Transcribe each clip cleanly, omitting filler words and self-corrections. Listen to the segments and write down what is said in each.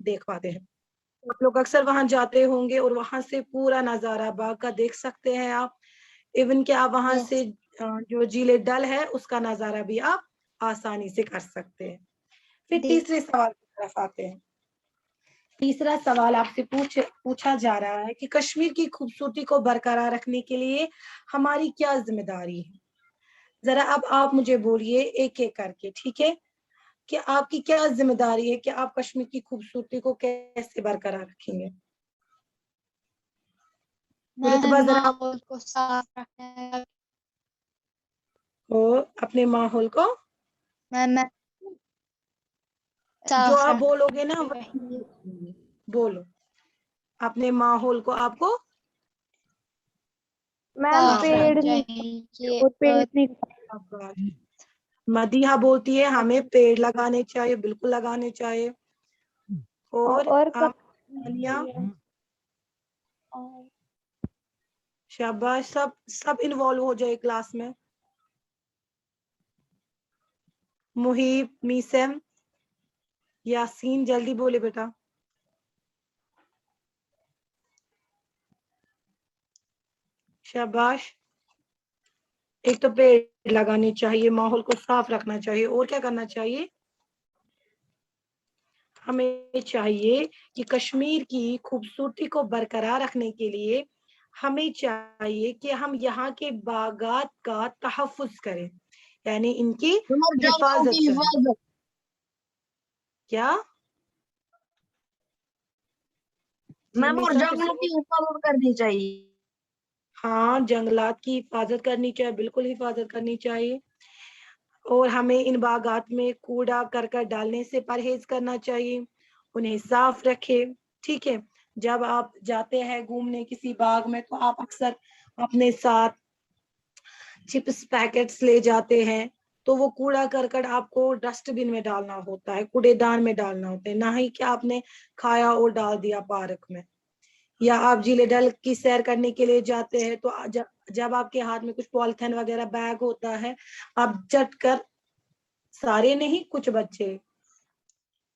देख पाते हैं। आप लोग अक्सर वहां जाते होंगे और वहां से पूरा नजारा बाग का देख सकते हैं आप। इवन कि आप वहां से जो झीले डल है उसका नजारा भी आप आसानी से कर सकते हैं। फिर तीसरे सवाल की तरफ आते हैं। तीसरा सवाल आपसे पूछा जा रहा है कि कश्मीर की खूबसूरती को बरकरार रखने के लिए हमारी क्या जिम्मेदारी है। जरा अब आप मुझे बोलिए एक एक करके, ठीक है, कि आपकी क्या जिम्मेदारी है कि आप कश्मीर की खूबसूरती को कैसे बरकरार रखेंगे। माहौल को साफ रखना, और अपने माहौल को जो आप बोलोगे ना बोलो, अपने माहौल को आपको मैम पेड़ चाहिए। और पेड़ नहीं। मदीहा बोलती है हमें पेड़ लगाने चाहिए, बिल्कुल लगाने चाहिए। और आप शाबाश, सब इन्वॉल्व हो जाए क्लास में। मुहीब, मीसम, यासीन, जल्दी बोले बेटा। शाबाश। एक तो पेड़ लगाने चाहिए, माहौल को साफ रखना चाहिए, और क्या करना चाहिए। हमें चाहिए कि कश्मीर की खूबसूरती को बरकरार रखने के लिए हमें चाहिए कि हम यहाँ के बागात का तहफ़्फ़ुज़ करें, यानी इनकी हिफाजत करें। क्या मैम और जंगलों की हिफाजत करनी चाहिए। हाँ, जंगलात की हिफाजत करनी चाहिए, बिल्कुल हिफाजत करनी चाहिए। और हमें इन बागात में कूड़ा करकट डालने से परहेज करना चाहिए, उन्हें साफ रखे। ठीक है, जब आप जाते हैं घूमने किसी बाग में तो आप अक्सर अपने साथ चिप्स पैकेट्स ले जाते हैं, तो वो कूड़ा करकट आपको डस्टबिन में डालना होता है, कूड़ेदान में डालना होता है, ना ही कि आपने खाया और डाल दिया पार्क में। या आप झीले डल की सैर करने के लिए जाते हैं तो जब आपके हाथ में कुछ पॉलिथीन वगैरह बैग होता है, आप झट कर, सारे नहीं कुछ बच्चे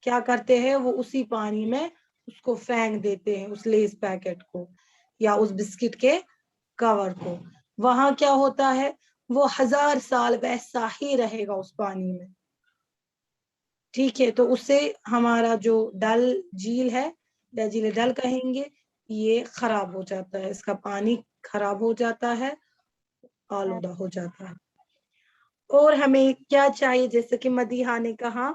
क्या करते हैं, वो उसी पानी में उसको फेंक देते हैं, उस लेस पैकेट को या उस बिस्किट के कवर को। वहां क्या होता है, वो 1000 साल वैसा ही रहेगा उस पानी में। ठीक है, तो उससे हमारा जो डल झील है या झील डल कहेंगे, ये खराब हो जाता है, इसका पानी खराब हो जाता है, आलूदा हो जाता है। और हमें क्या चाहिए, जैसे कि मदीहा ने कहा,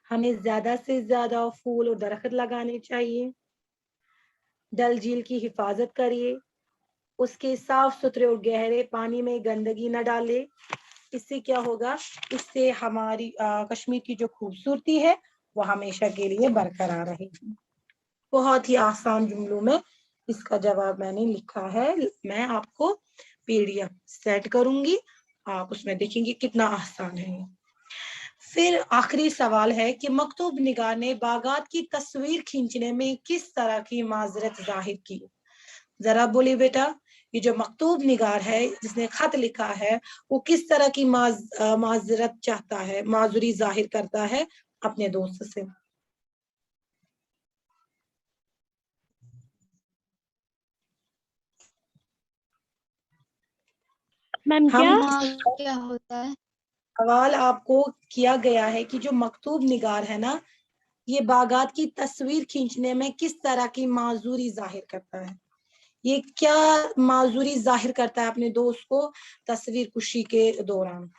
हमें ज्यादा से ज्यादा फूल और दरख्त लगाने चाहिए। डल झील की हिफाजत करिए, उसके साफ सुथरे और गहरे पानी में गंदगी न डाले। इससे क्या होगा, इससे हमारी कश्मीर की जो खूबसूरती है वो हमेशा के लिए बरकरार रहेगी। बहुत ही आसान जुमलों में इसका जवाब मैंने लिखा है, मैं आपको पीडीएफ सेट करूंगी, आप उसमें देखेंगे कितना आसान है। फिर आखिरी सवाल है कि मकतूब निगार ने बागात की तस्वीर खींचने में किस तरह की माजरत जाहिर की। जरा बोलिए बेटा, ये जो मकतूब निगार है जिसने खत लिखा है, वो किस तरह की माजरत चाहता है, माजूरी जाहिर करता है अपने दोस्त से। मैम क्या होता है। सवाल आपको किया गया है कि जो मकतूब निगार है ना, ये बागात की तस्वीर खींचने में किस तरह की माजूरी जाहिर करता है। ये क्या माजूरी जाहिर करता है अपने दोस्त को तस्वीर कुशी के दौरान।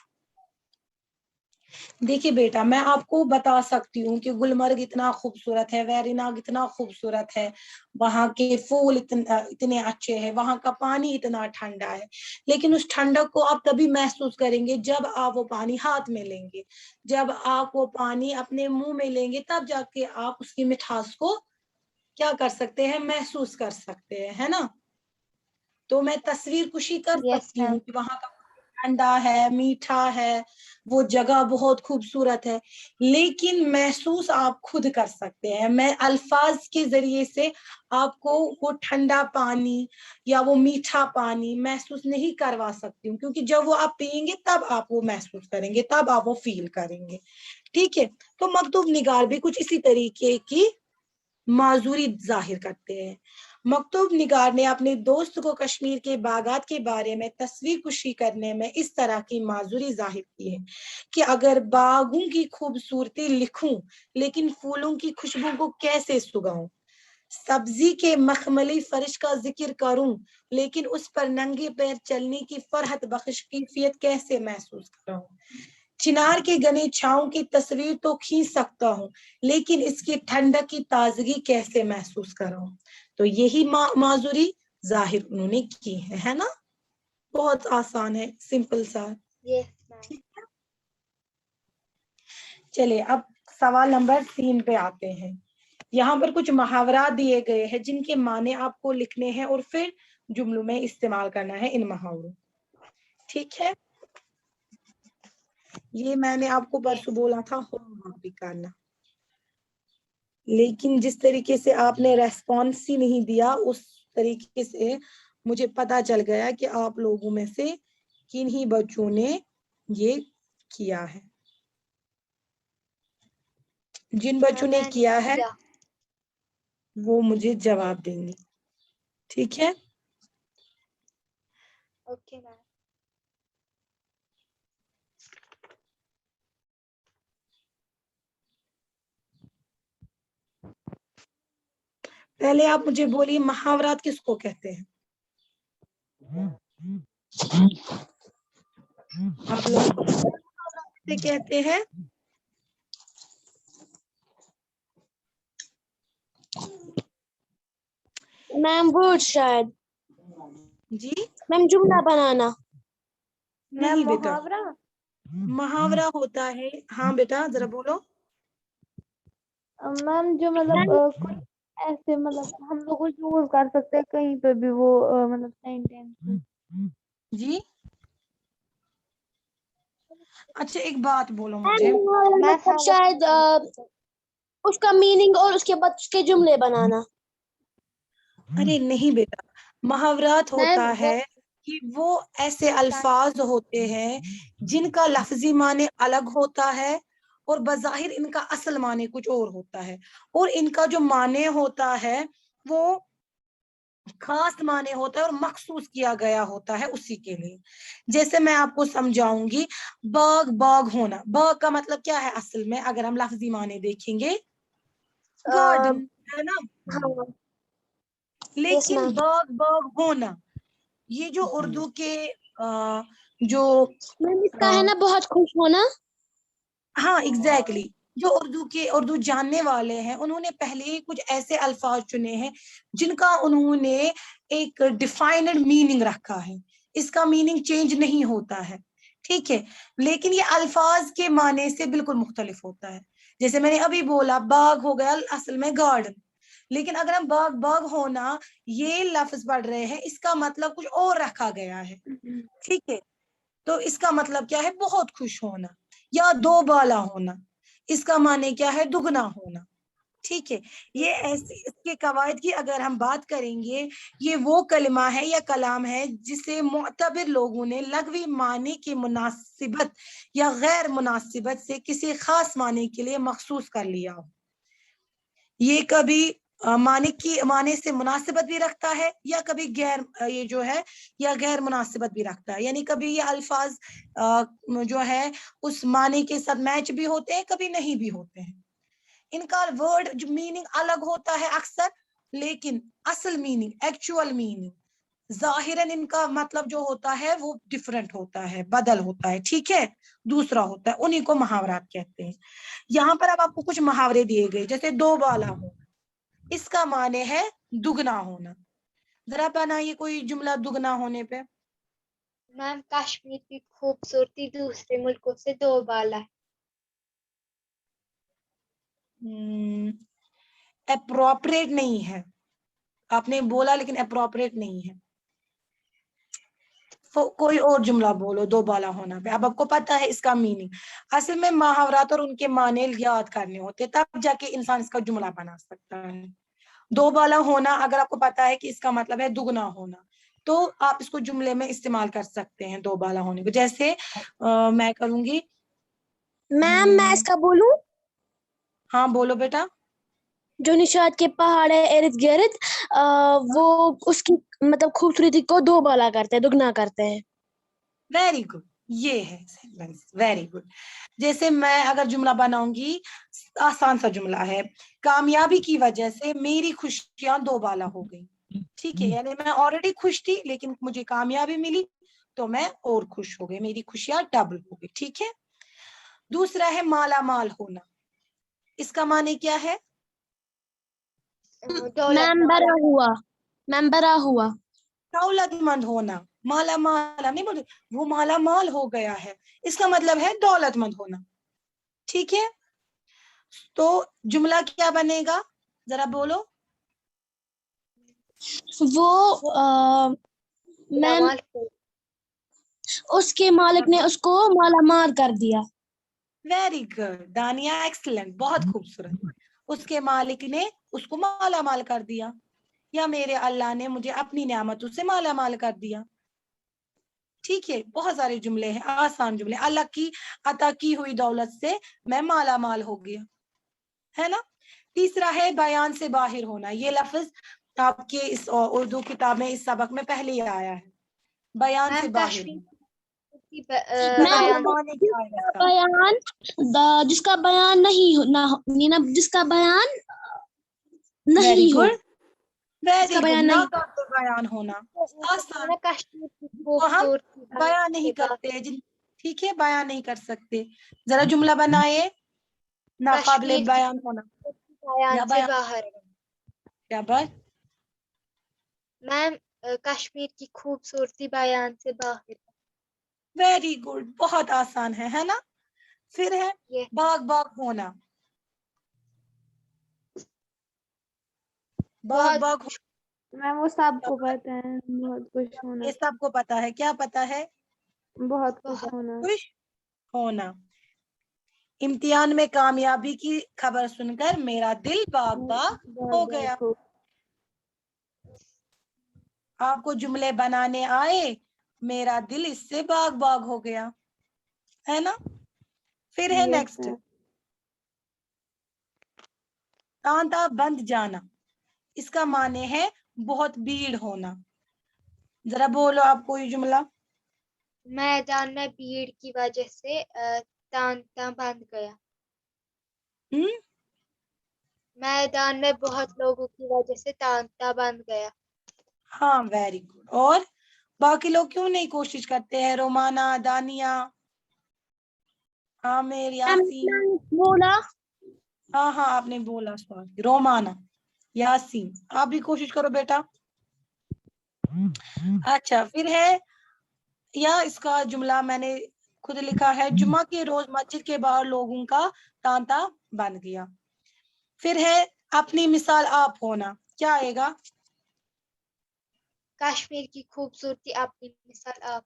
देखिए बेटा, मैं आपको बता सकती हूँ कि गुलमर्ग इतना खूबसूरत है, वेरीनाग इतना खूबसूरत है, वहां के फूल इतने अच्छे हैं, वहां का पानी इतना ठंडा है, लेकिन उस ठंडक को आप तभी महसूस करेंगे जब आप वो पानी हाथ में लेंगे, जब आप वो पानी अपने मुंह में लेंगे, तब जाके आप उसकी मिठास को क्या कर सकते हैं, महसूस कर सकते हैं, है ना। तो मैं तस्वीर कुशी कर सकती हूँ कि वहां का ٹھنڈا ہے, میٹھا ہے, وہ جگہ بہت خوبصورت ہے, لیکن محسوس آپ خود کر سکتے ہیں. میں الفاظ کے ذریعے سے آپ کو وہ ٹھنڈا پانی یا وہ میٹھا پانی محسوس نہیں کروا سکتی ہوں, کیونکہ جب وہ آپ پیئیں گے تب آپ وہ محسوس کریں گے, تب آپ وہ فیل کریں گے. ٹھیک ہے, تو مکتوب نگار بھی کچھ اسی طریقے کی معذوری ظاہر کرتے ہیں. مکتوب نگار نے اپنے دوست کو کشمیر کے باغات کے بارے میں تصویر کشی کرنے میں اس طرح کی معذوری ظاہر کی ہے کہ اگر باغوں کی خوبصورتی لکھوں لیکن پھولوں کی خوشبو کو کیسے سگاؤں, سبزی کے مخملی فرش کا ذکر کروں لیکن اس پر ننگے پیر چلنے کی فرحت بخش کیفیت کیسے محسوس کروں, چنار کے گنے چھاؤں کی تصویر تو کھینچ سکتا ہوں لیکن اس کی ٹھنڈک کی تازگی کیسے محسوس کروں. تو یہی معذوری ظاہر انہوں نے کی ہے نا. بہت آسان ہے, سمپل سا. چلے اب سوال نمبر 3 پہ آتے ہیں. یہاں پر کچھ محاورات دیے گئے ہیں جن کے معنی آپ کو لکھنے ہیں اور پھر جملوں میں استعمال کرنا ہے ان محاوروں. ٹھیک ہے, یہ میں نے آپ کو پرسوں بولا تھا ہوم ورک بھی کرنا, لیکن جس طریقے سے آپ نے ریسپانس ہی نہیں دیا اس طریقے سے مجھے پتا چل گیا کہ آپ لوگوں میں سے کنہی بچوں نے یہ کیا ہے. جن بچوں نے کیا ہے وہ مجھے جواب دیں گے. ٹھیک ہے, اوکے میم. پہلے آپ مجھے بولیے محاورات کس کو کہتے ہیں؟ آپ لوگوں کو کیسے کہتے ہیں؟ میم ورڈ شاید. جی میم جملہ بنانا. نہیں بیٹا, محاورہ ہوتا ہے. ہاں بیٹا ذرا بولو. میم جو مطلب ایسے مطلب ہم لوگ یوز کر سکتے ہیں کہیں پہ بھی وہ مطلب سینٹینس. جی اچھا ایک بات بولو مجھے. مطلب شاید اس کا میننگ اور اس کے بعد اس کے جملے بنانا. ارے نہیں بیٹا, محاورات ہوتا ہے کہ وہ ایسے الفاظ ہوتے ہیں جن کا لفظی معنی الگ ہوتا ہے اور بظاہر ان کا اصل معنی کچھ اور ہوتا ہے, اور ان کا جو معنی ہوتا ہے وہ خاص معنی ہوتا ہے اور مخصوص کیا گیا ہوتا ہے اسی کے لیے. جیسے میں آپ کو سمجھاؤں گی, باغ باغ ہونا, باغ کا مطلب کیا ہے اصل میں اگر ہم لفظی معنی دیکھیں گے؟ گارڈن ہے نا. لیکن باغ باغ ہونا, یہ جو اردو کے جو اس کا ہے نا بہت خوش ہونا. ہاں ایگزیکٹلی, جو اردو جاننے والے ہیں انہوں نے پہلے ہی کچھ ایسے الفاظ چنے ہیں جن کا انہوں نے ایک ڈیفائنڈ میننگ رکھا ہے. اس کا میننگ چینج نہیں ہوتا ہے. ٹھیک ہے, لیکن یہ الفاظ کے معنی سے بالکل مختلف ہوتا ہے. جیسے میں نے ابھی بولا باغ ہو گیا اصل میں گارڈن, لیکن اگر ہم باغ باغ ہونا یہ لفظ پڑھ رہے ہیں اس کا مطلب کچھ اور رکھا گیا ہے. ٹھیک ہے, تو اس کا مطلب کیا ہے؟ بہت خوش ہونا یا دو بالا ہونا. اس کا معنی کیا ہے؟ دگنا ہونا. ٹھیک ہے, یہ ایسے اس کے قواعد کی اگر ہم بات کریں گے, یہ وہ کلمہ ہے یا کلام ہے جسے معتبر لوگوں نے لغوی معنی کی مناسبت یا غیر مناسبت سے کسی خاص معنی کے لیے مخصوص کر لیا ہو. یہ کبھی معنی سے مناسبت بھی رکھتا ہے یا کبھی یہ جو ہے یا غیر مناسبت بھی رکھتا ہے. یعنی کبھی یہ الفاظ جو ہے اس معنی کے ساتھ میچ بھی ہوتے ہیں, کبھی نہیں بھی ہوتے ہیں. ان کا ورڈ جو میننگ الگ ہوتا ہے اکثر, لیکن اصل میننگ, ایکچوئل میننگ, ظاہراً ان کا مطلب جو ہوتا ہے وہ ڈفرنٹ ہوتا ہے, بدل ہوتا ہے. ٹھیک ہے, دوسرا ہوتا ہے, انہیں کو محاورات کہتے ہیں. یہاں پر اب آپ کو کچھ محاورے دیے گئے, جیسے دو بالا ہونا, اس کا معنی ہے دگنا ہونا. ذرا بنائیے کوئی جملہ دگنا ہونے پہ. میم کشمیر کی خوبصورتی دوسرے ملکوں سے دو بالا ہے. اپروپریٹ نہیں ہے, آپ نے بولا لیکن اپروپریٹ نہیں ہے. कोई और जुमला बोलो दो बाला होना पे। अब आपको पता है इसका मीनिंग। असल में मुहावरात और उनके माने याद करने होते, तब जाके इंसान इसका जुमला बना सकता है। दो बाला होना अगर आपको पता है कि इसका मतलब है दुगना होना, तो आप इसको जुमले में इस्तेमाल कर सकते हैं दो बाला होने को। जैसे मैं करूंगी। मैम मैं इसका बोलूं? हाँ बोलो बेटा। जो निशात के पहाड़ है इर्द गिर्द, वो उसकी मतलब खूबसूरती को दो बाला करते हैं, दुगना करते हैं। वेरी गुड, ये है सेंटेंस, वेरी गुड। जैसे मैं अगर जुमला बनाऊंगी, आसान सा जुमला है, कामयाबी की वजह से मेरी खुशियां दो बाला हो गई। ठीक है, यानी मैं ऑलरेडी खुश थी लेकिन मुझे कामयाबी मिली तो मैं और खुश हो गई, मेरी खुशियां डबल हो गई। ठीक है। दूसरा है माला माल होना। इसका माने क्या है? मैम बड़ा हुआ। मैम बड़ा हुआ। दौलतमंद होना। माला माल नहीं बोलते, वो माला माल हो गया है, इसका मतलब है दौलतमंद होना। ठीक है, तो जुमला क्या बनेगा, जरा बोलो। वो मैम उसके मालिक ने उसको माला माल कर दिया। वेरी गुड दानिया, एक्सीलेंट, बहुत खूबसूरत। उसके मालिक ने उसको माला माल कर दिया, या मेरे अल्लाह ने मुझे अपनी नेमतों से माला माल कर दिया। ठीक है, बहुत सारे जुमले हैं, आसान जुमले। अल्लाह की अता की हुई दौलत से मैं माला माल हो गया, है ना। तीसरा है बयान से बाहर होना। ये लफ्ज आपके इस उर्दू किताब में इस सबक में पहले ही आया है, बयान से बाहर। मैम माने क्या है इसका? बयान, जिसका बयान नहीं हो ना जिसका बयान वेरी नहीं हो, गुड, वेरी जिसका गुड, बयान ना नहीं काबिल बयान होना। आसान, कश्मीर की वो हम खूबसूरती बयान नहीं करते जिन। ठीक है, बयान नहीं कर सकते। जरा जुमला बनाए, नाकाबिले कश्मीर की बयान होना या बयान से बयान। बाहर है। क्या बात? मैम कश्मीर की खूबसूरती बयान से बाहर है। वेरी गुड, बहुत आसान है ना। फिर है ये बाग बाग होना। बाग बहुत बाग मैम वो सबको पता है, बहुत खुश होना, ये सबको पता है। क्या पता है? बहुत खुश बहुत होना। खुश होना। इम्तिहान में कामयाबी की खबर सुनकर मेरा दिल बाग बाग हो बहुत गया। खूब। आपको जुमले बनाने आए, मेरा दिल इससे बाग बाग हो गया, है ना। फिर है यस नेक्स्ट, मैम। तांता बंद जाना। इसका माने है बहुत भीड़ होना। जरा बोलो आप कोई जुमला। मैदान में भीड़ की वजह से तांता बंद गया। हम्म, मैदान में बहुत लोगों की वजह से तांता बंद गया। हाँ वेरी गुड। और बाकी लोग क्यों नहीं कोशिश करते हैं? रोमाना, दानिया, आमिर, यासीन। मैम बोला। हाँ हाँ आपने बोला, सॉरी, रोमाना, यासीन, आप भी कोशिश करो बेटा। अच्छा, फिर है, या इसका जुमला मैंने खुद लिखा है, जुम्मा के रोज मस्जिद के बाहर लोगों का तांता बन गया। फिर है अपनी मिसाल आप होना। क्या आएगा? कश्मीर की खूबसूरती अपनी मिसाल आप।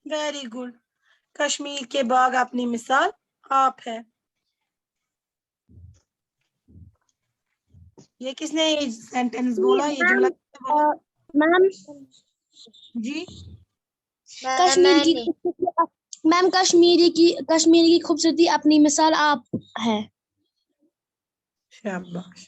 वेरी गुड, कश्मीर के बाग अपनी मिसाल आप है। ये किसने ये सेंटेंस बोला, ये जुमला किसने बोला? मैम जी, कश्मीर की मैम कश्मीर की खूबसूरती अपनी मिसाल आप है। शाबाश।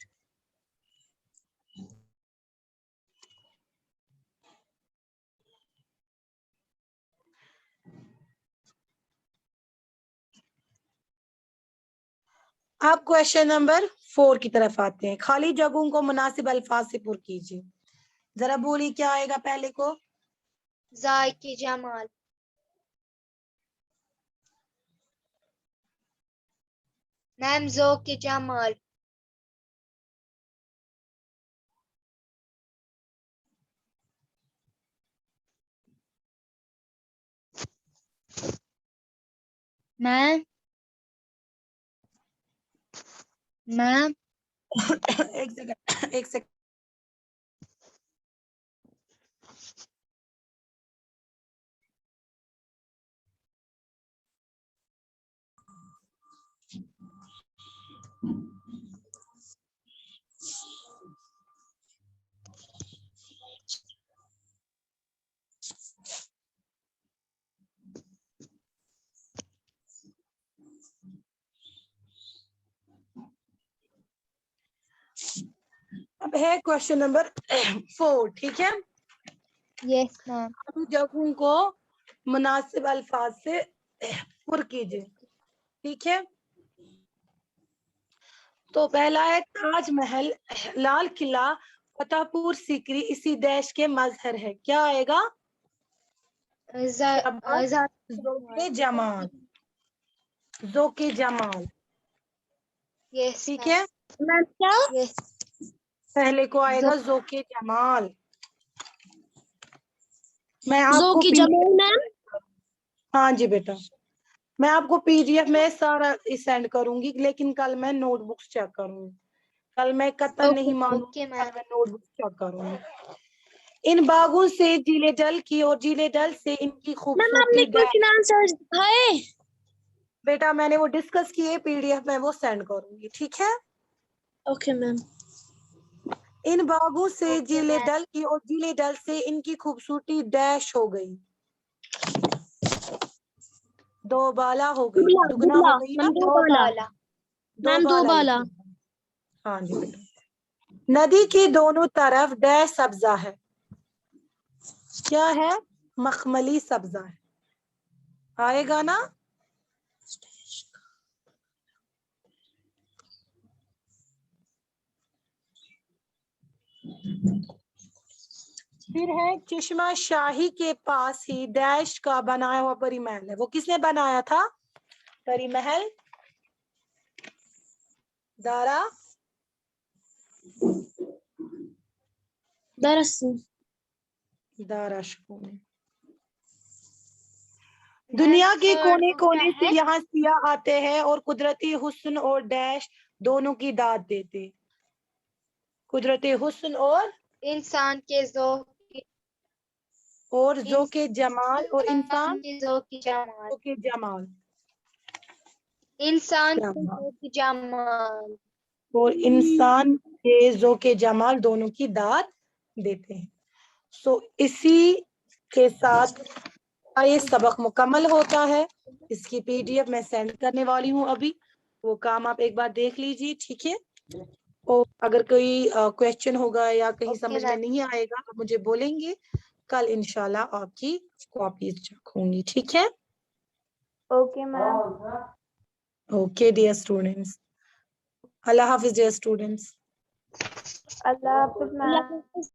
आप क्वेश्चन नंबर 4 की तरफ आते हैं। खाली जगहों को मुनासिब अल्फाज से पुर कीजिए। जरा बोलिए क्या आएगा पहले को? जायके जमाल। मैम ज़ौक़ जमाल। मैम मैम एक सेकंड, एक सेकंड। اب ہے کوشچن نمبر 4. ٹھیک ہے, Yes, ma'am. اب جگہوں کو مناسب الفاظ سے پر کیجیے. ٹھیک ہے, تو پہلا ہے تاج محل, لال قلعہ, فتح پور سیکری اسی دیش کے مظہر ہے. کیا آئے گا؟ ذوق جمال, ذوق جمال. Yes, ٹھیک ma'am. ہے, میم کیا؟ Yes. پہلے کو آئے گا ذوق جمال. میں آپ ذوق کو کی جمال میم. ہاں جی بیٹا, میں آپ کو پی ڈی ایف میں سارا سینڈ کروں گی, لیکن کل میں نوٹ بکس چیک کروں گی. کل میں قطعاً نہیں مانوں Okay, گی, ma'am. کل میں نوٹ بکس چیک کروں گی. ان باغوں سے جیلے ڈل کی اور جیلے ڈل سے ان کی میم آپ نے خوبصورتی کوشچن آنسر دکھائے؟ بیٹا میں نے وہ ڈسکس کیے, پی ڈی ایف میں وہ سینڈ کروں گی. ٹھیک ہے, اوکے میم. ان باغوں سے Okay, جیلے ma'am. ڈل کی اور جیلے ڈل سے ان کی خوبصورتی ڈیش ہو گئی, دو بالا ہو گئی, دگنا ہو گئی نا, میم دو بالا. میم دو بالا. لکھی. ہاں جی بیٹا. ندی کی دونوں طرف ڈیش سبزہ ہے. کیا ہے؟ مخملی سبزہ ہے. آئے گا نا؟ پھر ہے چشمہ شاہی کے پاس ہی ڈیش کا بنایا ہوا پری محل ہے. وہ کس نے بنایا تھا پری محل؟ دارا دارا شکو نے. دنیا کے کونے کونے سے یہاں سیاح آتے ہیں اور قدرتی حسن اور ڈیش دونوں کی داد دیتے. قدرتی حسن اور انسان کے ذوق ذوق جمال اور انسان کے ذوق کی جمال. ذوق جمال انسان کے ذوق کی جمال. اور انسان کے ذوق جمال دونوں کی داد دیتے ہیں. سو اسی کے ساتھ یہ سبق مکمل ہوتا ہے. اس کی پی ڈی ایف میں سینڈ کرنے والی ہوں ابھی, وہ کام آپ ایک بار دیکھ لیجیے. ٹھیک ہے, اور اگر کوئی کوشچن ہوگا یا کہیں Okay, سمجھ میں ma'am. نہیں آئے گا آپ مجھے بولیں گے. کل انشاءاللہ آپ کی کاپیز چیک ہوں گی. ٹھیک ہے, Okay, ma'am. Okay dear students. اللہ حافظ ڈیئر اسٹوڈینٹس. اللہ حافظ, ma'am.